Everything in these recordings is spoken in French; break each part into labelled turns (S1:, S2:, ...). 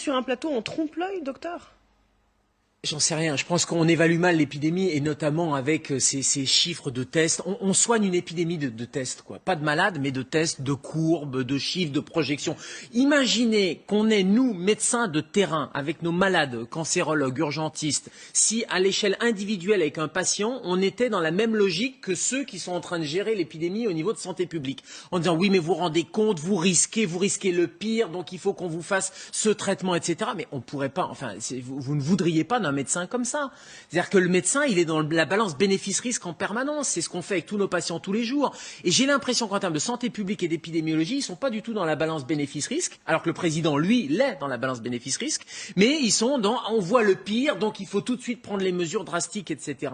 S1: sur un plateau, on trompe l'œil, docteur?
S2: J'en sais rien. Je pense qu'on évalue mal l'épidémie et notamment avec ces chiffres de tests. On soigne une épidémie de tests, quoi. Pas de malades, mais de tests, de courbes, de chiffres, de projections. Imaginez qu'on est, nous, médecins de terrain, avec nos malades, cancérologues, urgentistes, si à l'échelle individuelle avec un patient, on était dans la même logique que ceux qui sont en train de gérer l'épidémie au niveau de santé publique. En disant, oui, mais vous vous rendez compte, vous risquez le pire, donc il faut qu'on vous fasse ce traitement, etc. Mais on pourrait pas, enfin, vous ne voudriez pas d'un médecin comme ça. C'est-à-dire que le médecin, il est dans la balance bénéfice-risque en permanence. C'est ce qu'on fait avec tous nos patients tous les jours. Et j'ai l'impression qu'en termes de santé publique et d'épidémiologie, ils sont pas du tout dans la balance bénéfice-risque, alors que le président, lui, l'est dans la balance bénéfice-risque, mais ils sont dans, on voit le pire, donc il faut tout de suite prendre les mesures drastiques, etc.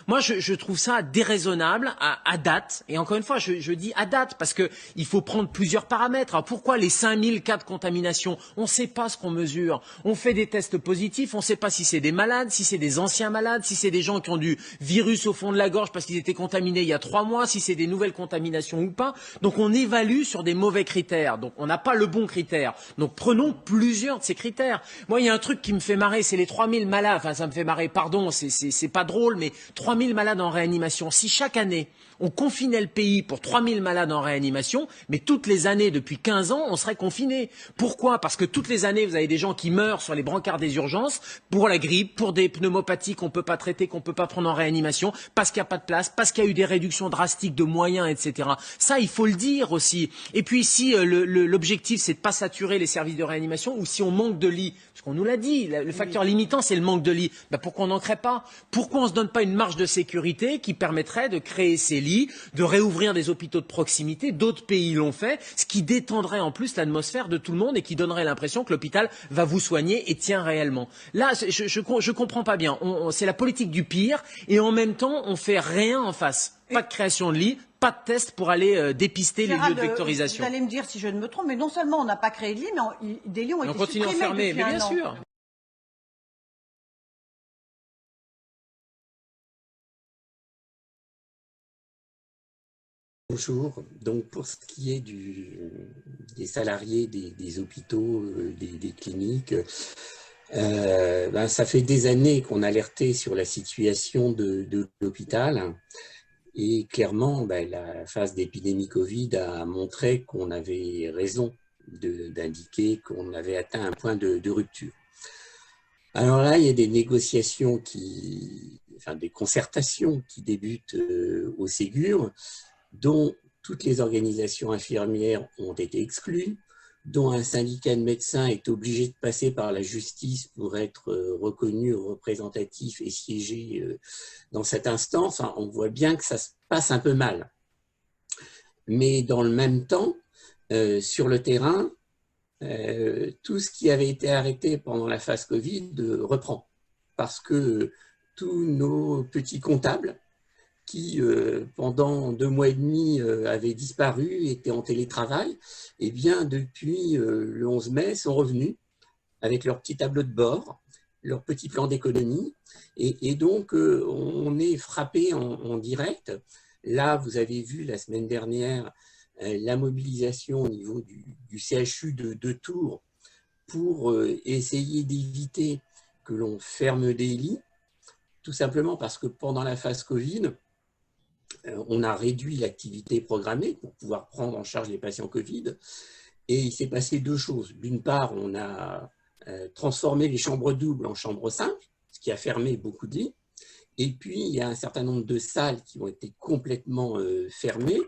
S2: Moi, je trouve ça déraisonnable à date. Et encore une fois, je dis à date, parce que il faut prendre plusieurs paramètres. Alors pourquoi les 5000 cas de contamination? On ne sait pas ce qu'on mesure. On fait des tests positifs, on ne sait pas si c'est des malades, si c'est des anciens malades, si c'est des gens qui ont du virus au fond de la gorge parce qu'ils étaient contaminés il y a 3 mois, si c'est des nouvelles contaminations ou pas. Donc on évalue sur des mauvais critères. Donc on n'a pas le bon critère. Donc prenons plusieurs de ces critères. Moi, il y a un truc qui me fait marrer, c'est les 3000 malades. Enfin, ça me fait marrer, pardon, c'est pas drôle, mais 3000 malades en réanimation. Si chaque année, on confinait le pays pour 3000 malades en réanimation, mais toutes les années, depuis 15 ans, on serait confiné. Pourquoi? Parce que toutes les années, vous avez des gens qui meurent sur les brancards des urgences pour la grippe, pour des pneumopathies qu'on ne peut pas traiter, qu'on ne peut pas prendre en réanimation, parce qu'il n'y a pas de place, parce qu'il y a eu des réductions drastiques de moyens, etc. Ça, il faut le dire aussi. Et puis si l'objectif, c'est de ne pas saturer les services de réanimation, ou si on manque de lits, parce qu'on nous l'a dit, le facteur limitant, c'est le manque de lits, ben pourquoi on n'en crée pas? Pourquoi on ne se donne pas une marge de sécurité qui permettrait de créer ces lits, de réouvrir des hôpitaux de proximité? D'autres pays l'ont fait, ce qui détendrait en plus l'atmosphère de tout le monde et qui donnerait l'impression que l'hôpital va vous soigner et tient réellement. Là, je comprends pas bien. C'est la politique du pire et en même temps, on fait rien en face. Pas de création de lits, pas de tests pour aller dépister les lieux de vectorisation.
S3: Vous allez me dire si je ne me trompe, mais non seulement on n'a pas créé de lits, mais des lits ont été supprimés.
S2: On continue à fermer, mais bien sûr.
S4: Bonjour. Donc pour ce qui est des salariés des hôpitaux, des cliniques, ça fait des années qu'on alertait sur la situation de l'hôpital et clairement la phase d'épidémie Covid a montré qu'on avait raison d'indiquer qu'on avait atteint un point de rupture. Alors là, il y a des négociations des concertations qui débutent au Ségur, dont toutes les organisations infirmières ont été exclues, dont un syndicat de médecins est obligé de passer par la justice pour être reconnu représentatif et siéger dans cette instance. On voit bien que ça se passe un peu mal. Mais dans le même temps, sur le terrain, tout ce qui avait été arrêté pendant la phase Covid reprend. Parce que tous nos petits comptables qui, pendant 2 mois et demi, avaient disparu, étaient en télétravail, et bien depuis le 11 mai, sont revenus avec leur petit tableau de bord, leur petit plan d'économie, et donc on est frappé en direct. Là, vous avez vu la semaine dernière la mobilisation au niveau du CHU de Tours pour essayer d'éviter que l'on ferme des lits, tout simplement parce que pendant la phase Covid, on a réduit l'activité programmée pour pouvoir prendre en charge les patients Covid. Et il s'est passé 2 choses. D'une part, on a transformé les chambres doubles en chambres simples, ce qui a fermé beaucoup de lits. Et puis, il y a un certain nombre de salles qui ont été complètement fermées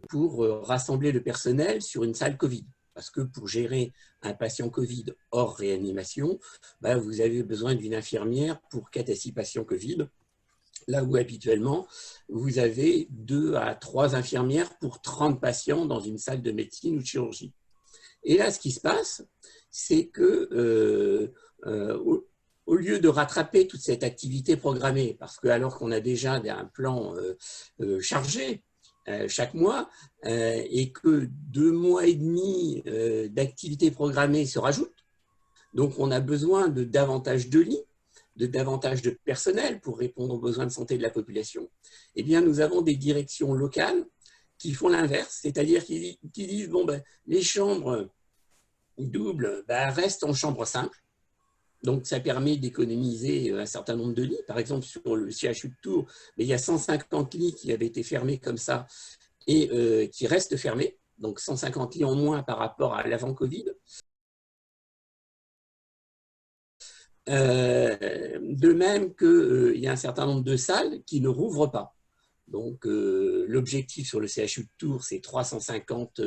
S4: pour rassembler le personnel sur une salle Covid. Parce que pour gérer un patient Covid hors réanimation, vous avez besoin d'une infirmière pour 4 à 6 patients Covid. Là où habituellement, vous avez 2 à 3 infirmières pour 30 patients dans une salle de médecine ou de chirurgie. Et là, ce qui se passe, c'est que au lieu de rattraper toute cette activité programmée, parce que alors qu'on a déjà un plan chargé chaque mois, et que 2 mois et demi d'activité programmée se rajoutent, donc on a besoin de davantage de lits, de davantage de personnel pour répondre aux besoins de santé de la population, eh bien nous avons des directions locales qui font l'inverse, c'est-à-dire qui disent bon les chambres double, reste en chambre simple. Donc, ça permet d'économiser un certain nombre de lits. Par exemple, sur le CHU de Tours, il y a 150 lits qui avaient été fermés comme ça et qui restent fermés. Donc, 150 lits en moins par rapport à l'avant-Covid. De même qu'il y a un certain nombre de salles qui ne rouvrent pas. Donc, l'objectif sur le CHU de Tours, c'est 350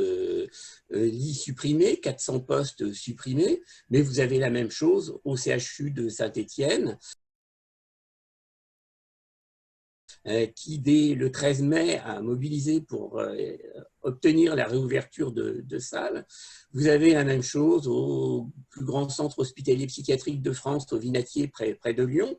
S4: lits supprimés, 400 postes supprimés, mais vous avez la même chose au CHU de Saint-Étienne, qui, dès le 13 mai, a mobilisé pour obtenir la réouverture de salles. Vous avez la même chose au plus grand centre hospitalier psychiatrique de France, au Vinatier, près de Lyon.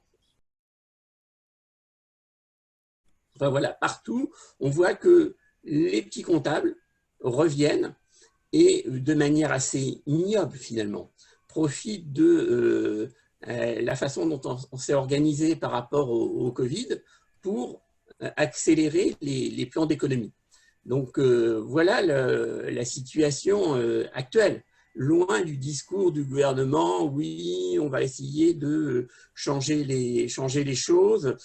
S4: Enfin voilà, partout, on voit que les petits comptables reviennent et de manière assez ignoble finalement, profitent de la façon dont on s'est organisé par rapport au Covid pour accélérer les plans d'économie. Donc voilà la situation actuelle. Loin du discours du gouvernement, oui, on va essayer de changer les choses.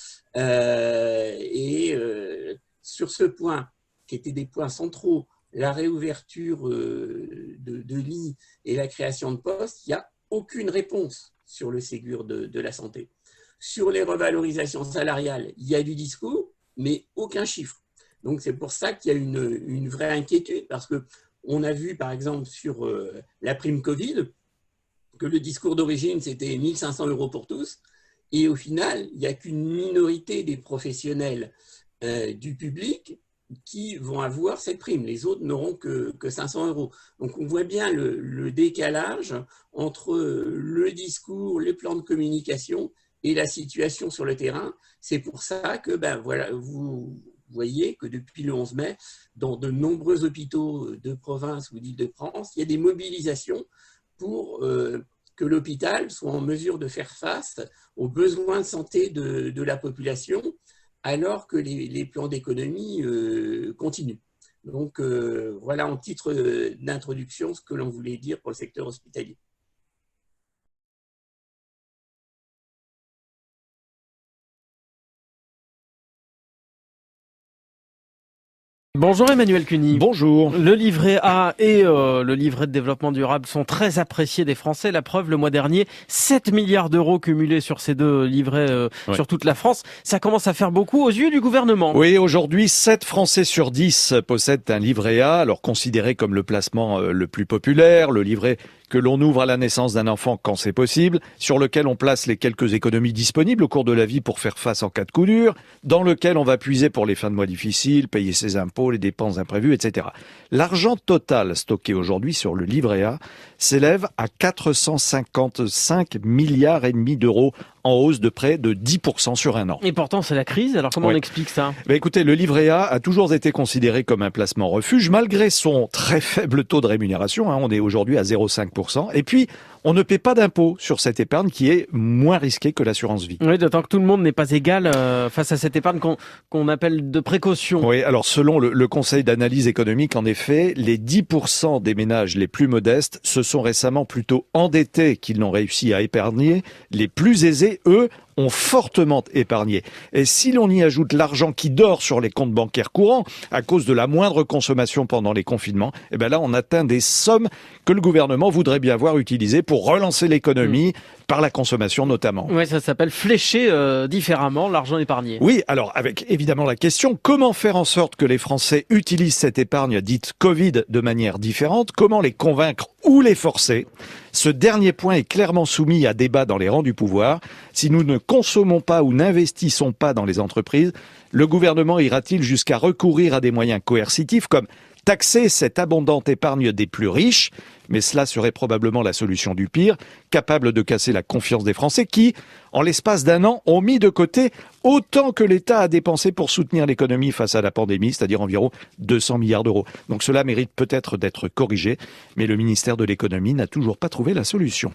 S4: Sur ce point, qui était des points centraux, la réouverture de lits et la création de postes, il n'y a aucune réponse sur le Ségur de la santé. Sur les revalorisations salariales, il y a du discours, mais aucun chiffre. Donc c'est pour ça qu'il y a une vraie inquiétude, parce que on a vu, par exemple, sur la prime Covid, que le discours d'origine, c'était 1 500 € pour tous. Et au final, il n'y a qu'une minorité des professionnels du public qui vont avoir cette prime. Les autres n'auront que 500 €. Donc, on voit bien le décalage entre le discours, les plans de communication et la situation sur le terrain. C'est pour ça que, voilà, vous voyez que depuis le 11 mai, dans de nombreux hôpitaux de province ou d'Île-de-France, il y a des mobilisations pour que l'hôpital soit en mesure de faire face aux besoins de santé de la population, alors que les plans d'économie continuent. Donc voilà en titre d'introduction ce que l'on voulait dire pour le secteur hospitalier.
S5: Bonjour Emmanuel Cuny.
S6: Bonjour.
S5: Le livret A et le livret de développement durable sont très appréciés des Français. La preuve, le mois dernier, 7 milliards d'euros cumulés sur ces deux livrets sur toute la France. Ça commence à faire beaucoup aux yeux du gouvernement.
S6: Oui, aujourd'hui, 7 Français sur 10 possèdent un livret A, alors considéré comme le placement le plus populaire, le livret que l'on ouvre à la naissance d'un enfant quand c'est possible, sur lequel on place les quelques économies disponibles au cours de la vie pour faire face en cas de coup dur, dans lequel on va puiser pour les fins de mois difficiles, payer ses impôts, les dépenses imprévues, etc. L'argent total stocké aujourd'hui sur le livret A s'élève à 455 milliards et demi d'euros, en hausse de près de 10% sur un an.
S5: Et pourtant, c'est la crise. Alors comment on explique ça ?
S6: Écoutez, le livret A toujours été considéré comme un placement refuge, malgré son très faible taux de rémunération. On est aujourd'hui à 0,5%. Et puis, on ne paie pas d'impôt sur cette épargne qui est moins risquée que l'assurance vie.
S5: Oui, d'autant que tout le monde n'est pas égal face à cette épargne qu'on appelle de précaution.
S6: Oui, alors selon le Conseil d'analyse économique, en effet, les 10% des ménages les plus modestes se sont récemment plutôt endettés qu'ils n'ont réussi à épargner. Les plus aisés, eux, ont fortement épargné. Et si l'on y ajoute l'argent qui dort sur les comptes bancaires courants à cause de la moindre consommation pendant les confinements, là on atteint des sommes que le gouvernement voudrait bien voir utilisées pour relancer l'économie par la consommation notamment.
S5: Oui, ça s'appelle flécher différemment l'argent épargné.
S6: Oui, alors avec évidemment la question, comment faire en sorte que les Français utilisent cette épargne dite Covid de manière différente ? Comment les convaincre ou les forcer ? Ce dernier point est clairement soumis à débat dans les rangs du pouvoir. Si nous ne consommons pas ou n'investissons pas dans les entreprises, le gouvernement ira-t-il jusqu'à recourir à des moyens coercitifs comme taxer cette abondante épargne des plus riches ? Mais cela serait probablement la solution du pire, capable de casser la confiance des Français qui, en l'espace d'un an, ont mis de côté autant que l'État a dépensé pour soutenir l'économie face à la pandémie, c'est-à-dire environ 200 milliards d'euros. Donc cela mérite peut-être d'être corrigé, mais le ministère de l'économie n'a toujours pas trouvé la solution.